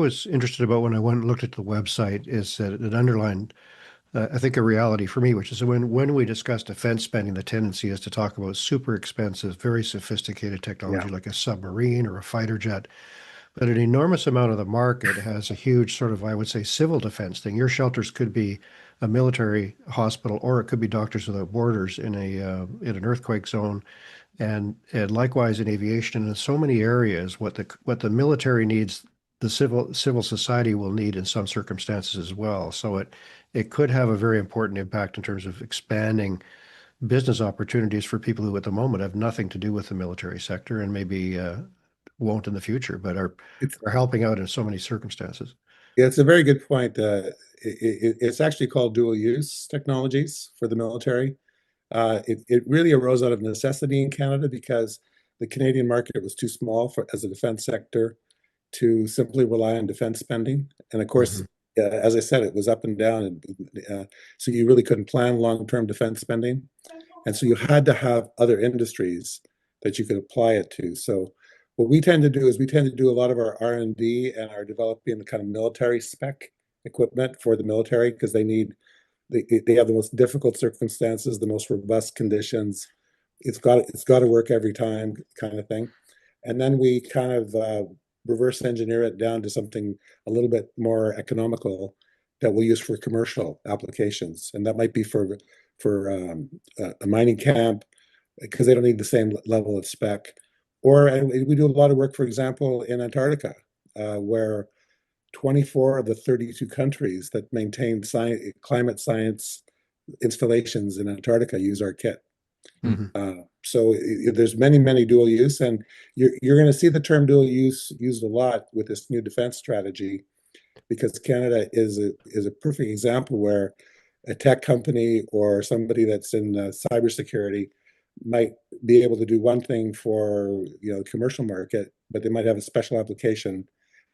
was interested about when I went and looked at the website is that it underlined, I think, a reality for me, which is when we discuss defense spending, the tendency is to talk about super expensive, very sophisticated Yeah. technology like a submarine or a fighter jet. But an enormous amount of the market has a huge sort of, I would say, civil defense thing. Your shelters could be a military hospital, or it could be Doctors Without Borders in an earthquake zone, and likewise in aviation and in so many areas. What the military needs, the civil society will need in some circumstances as well. So it could have a very important impact in terms of expanding business opportunities for people who at the moment have nothing to do with the military sector and maybe won't in the future, but It's are helping out in so many circumstances. yeah, it's a very good point. It's actually called dual use technologies for the military. It really arose out of necessity in Canada because the Canadian market was too small for as a defense sector to simply rely on defense spending. And of course, Hmm. as I said, it was up and down, and so you really couldn't plan long-term defense spending. And so you had to have other industries that you could apply it to. So what we tend to do is we tend to do a lot of our R&D and our developing the kind of military spec equipment for the military because they have the most difficult circumstances, the most robust conditions. It's got to work every time, kind of thing. And then we kind of reverse engineer it down to something a little bit more economical that we'll use for commercial applications, and that might be for a mining camp because they don't need the same level of spec. Or and we do a lot of work, for example, in Antarctica, where 24 of the 32 countries that maintain climate science installations in Antarctica use our kit. Hmm. So there's many dual use, and you're going to see the term dual use used a lot with this new defense strategy because Canada is a perfect example where a tech company or somebody that's in cybersecurity might be able to do one thing for commercial market, but they might have a special application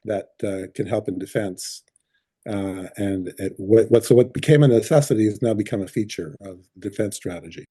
that can help in defense. And what became a necessity has now become a feature of defense strategy.